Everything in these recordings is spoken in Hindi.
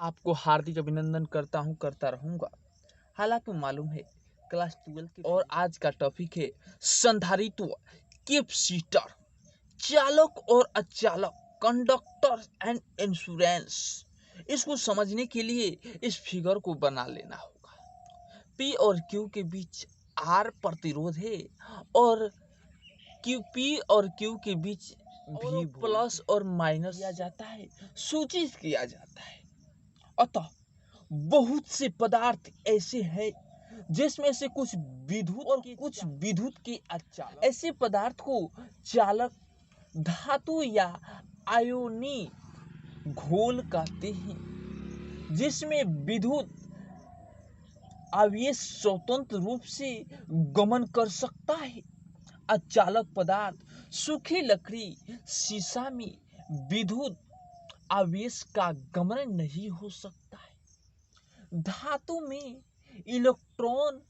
आपको हार्दिक अभिनंदन करता हूँ, करता रहूँगा। हालाँकि मालूम है क्लास 12 की और आज का टॉपिक है संधारित्व, कैपेसिटर, चालक और अचालक, कंडक्टर एंड इंश्योरेंस। इसको समझने के लिए इस फिगर को बना लेना होगा। पी और क्यू के बीच आर प्रतिरोध है और पी और क्यू के बीच भी प्लस और माइनस किया जाता है, सूचित किया जाता है। अतः बहुत से पदार्थ ऐसे हैं जिसमें से कुछ विद्युत और कुछ विद्युत के अचालक। ऐसे पदार्थ को चालक धातु या आयोनी घोल कहते हैं, जिसमें विद्युत आवेश स्वतंत्र रूप से गमन कर सकता है। अचालक पदार्थ सूखी लकड़ी, शीशा में विद्युत आवेश का गमन नहीं हो सकता है। धातु में इलेक्ट्रॉन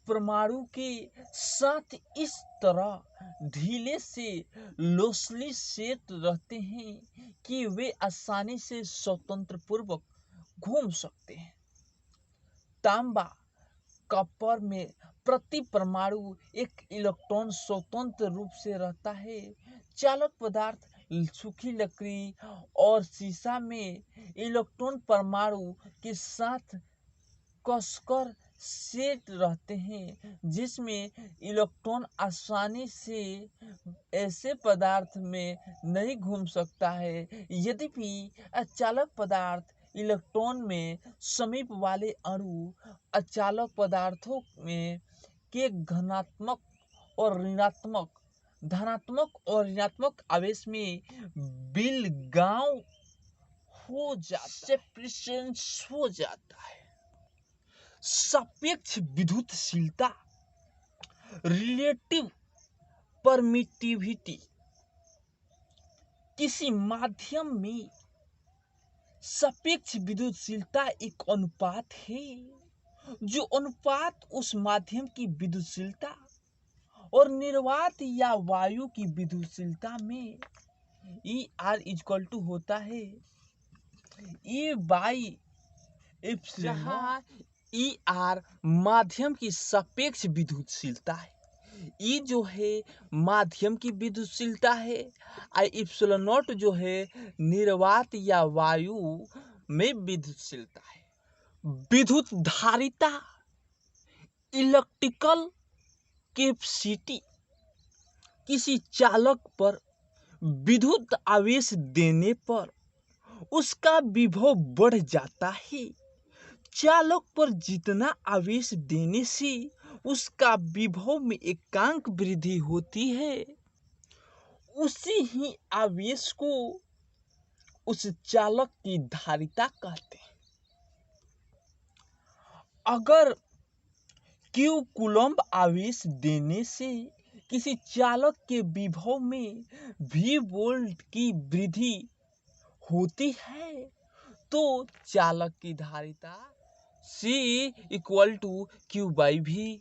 परमाणु के साथ इस तरह ढीले से लोसली सेट रहते हैं कि वे आसानी से स्वतंत्र पूर्वक घूम सकते हैं। तांबा, कॉपर में प्रति परमाणु एक इलेक्ट्रॉन स्वतंत्र रूप से रहता है। चालक पदार्थ सूखी लकड़ी और शीशा में इलेक्ट्रॉन परमाणु के साथ कसकर सेट रहते हैं, जिसमें इलेक्ट्रॉन आसानी से ऐसे पदार्थ में नहीं घूम सकता है। यद्यपि अचालक पदार्थ इलेक्ट्रॉन में समीप वाले अणु अचालक पदार्थों में के धनात्मक और ऋणात्मक आवेश में बिलगांव हो जाता है। सापेक्ष विद्युतशीलता, रिलेटिव परमिटिविटी, किसी माध्यम में सापेक्ष विद्युतशीलता एक अनुपात है जो अनुपात उस माध्यम की विद्युतशीलता और निर्वात या वायु की विद्युतशीलता में ER होता है E बाई एप्सिलॉन। जहाँ ER माध्यम की सापेक्ष विद्युतशीलता है, E जो है माध्यम की विद्युतशीलता है, एप्सिलॉन नॉट जो है निर्वात या वायु में विद्युतशीलता है। विद्युत धारिता, इलेक्ट्रिकल कैपेसिटी, किसी चालक पर विद्युत आवेश देने पर उसका विभव बढ़ जाता है। चालक पर जितना आवेश देने से उसका विभव में एकांक वृद्धि होती है, उसी ही आवेश को उस चालक की धारिता कहते हैं। अगर Q कूलम्ब आवेश देने से किसी चालक के विभव में V वोल्ट की वृद्धि होती है तो चालक की धारिता C = Q/V।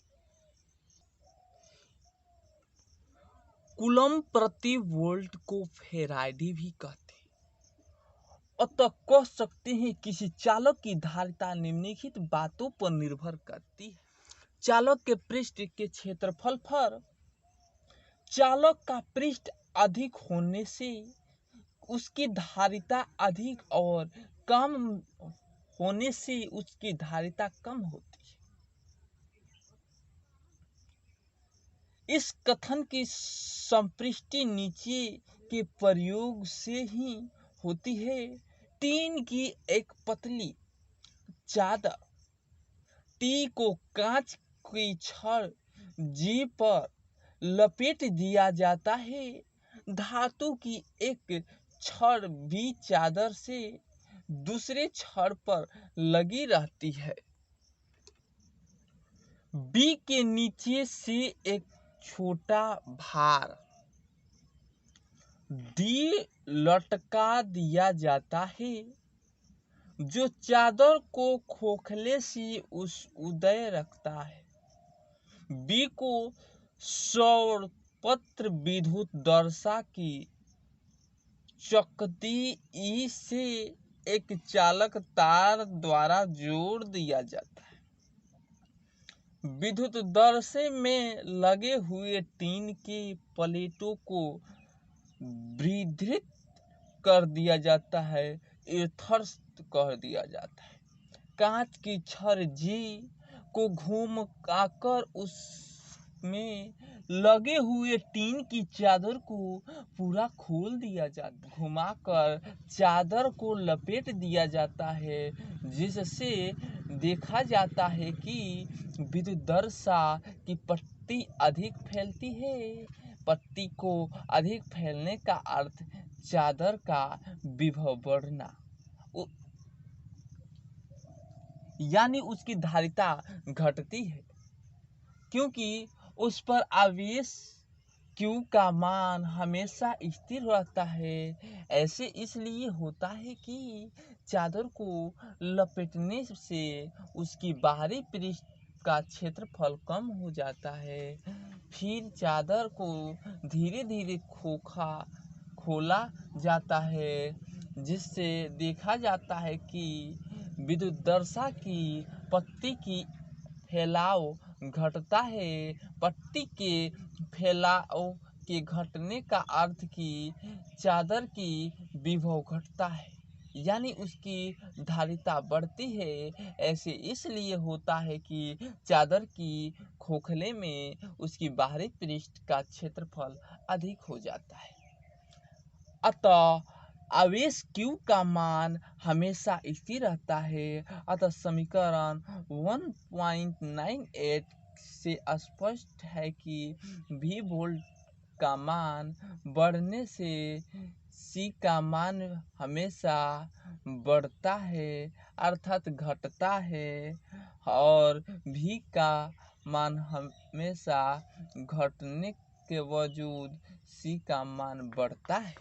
कूलम्ब प्रति वोल्ट को फैराडे भी कहते हैं। अतः कह सकते हैं किसी चालक की धारिता निम्नलिखित बातों पर निर्भर करती है। चालक के पृष्ठ के क्षेत्रफल पर चालक का पृष्ठ अधिक होने से उसकी धारिता अधिक और कम होने से उसकी धारिता कम होती है। इस कथन की संपुष्टि नीचे के प्रयोग से ही होती है। टीन की एक पतली चादर T को कांच की छड़ G पर लपेट दिया जाता है। धातु की एक छड़ B चादर से दूसरे छड़ पर लगी रहती है। B के नीचे से एक छोटा भार D लटका दिया जाता है जो चादर को खोखले से उदय रखता है। B को सौरपत्र विद्युत दर्शा की चकती E से एक चालक तार द्वारा जोड़ दिया जाता है। विद्युत दर्शे में लगे हुए टीन के प्लेटों को विद्युत कर दिया जाता है, ईथर्स कर दिया जाता है। कांच की छड़ जी को घूम आकर उसमें लगे हुए टीन की चादर को पूरा खोल दिया जाता है। घुमाकर चादर को लपेट दिया जाता है, जिससे देखा जाता है कि विद्युत दर्शा की पट्टी अधिक फैलती है। पट्टी को अधिक फैलने का अर्थ चादर का विभव बढ़ना, यानी उसकी धारिता घटती है, क्योंकि उस पर आवेश Q का मान हमेशा स्थिर रहता है। ऐसे इसलिए होता है कि चादर को लपेटने से उसकी बाहरी पृष्ठ का क्षेत्रफल कम हो जाता है। फिर चादर को धीरे धीरे खोला जाता है, जिससे देखा जाता है कि विद्युत दर्शा की पट्टी की फैलाव घटता है। पट्टी के फैलाव के घटने का अर्थ कि चादर की विभव घटता है, यानी उसकी धारिता बढ़ती है। ऐसे इसलिए होता है कि चादर की खोखले में उसकी बाहरी पृष्ठ का क्षेत्रफल अधिक हो जाता है। अतः आवेश Q का मान हमेशा स्थिर रहता है। अतः समीकरण 1.98 से स्पष्ट है कि V वोल्ट का मान बढ़ने से C का मान हमेशा बढ़ता है, अर्थात घटता है, और V का मान हमेशा घटने के बावजूद C का मान बढ़ता है।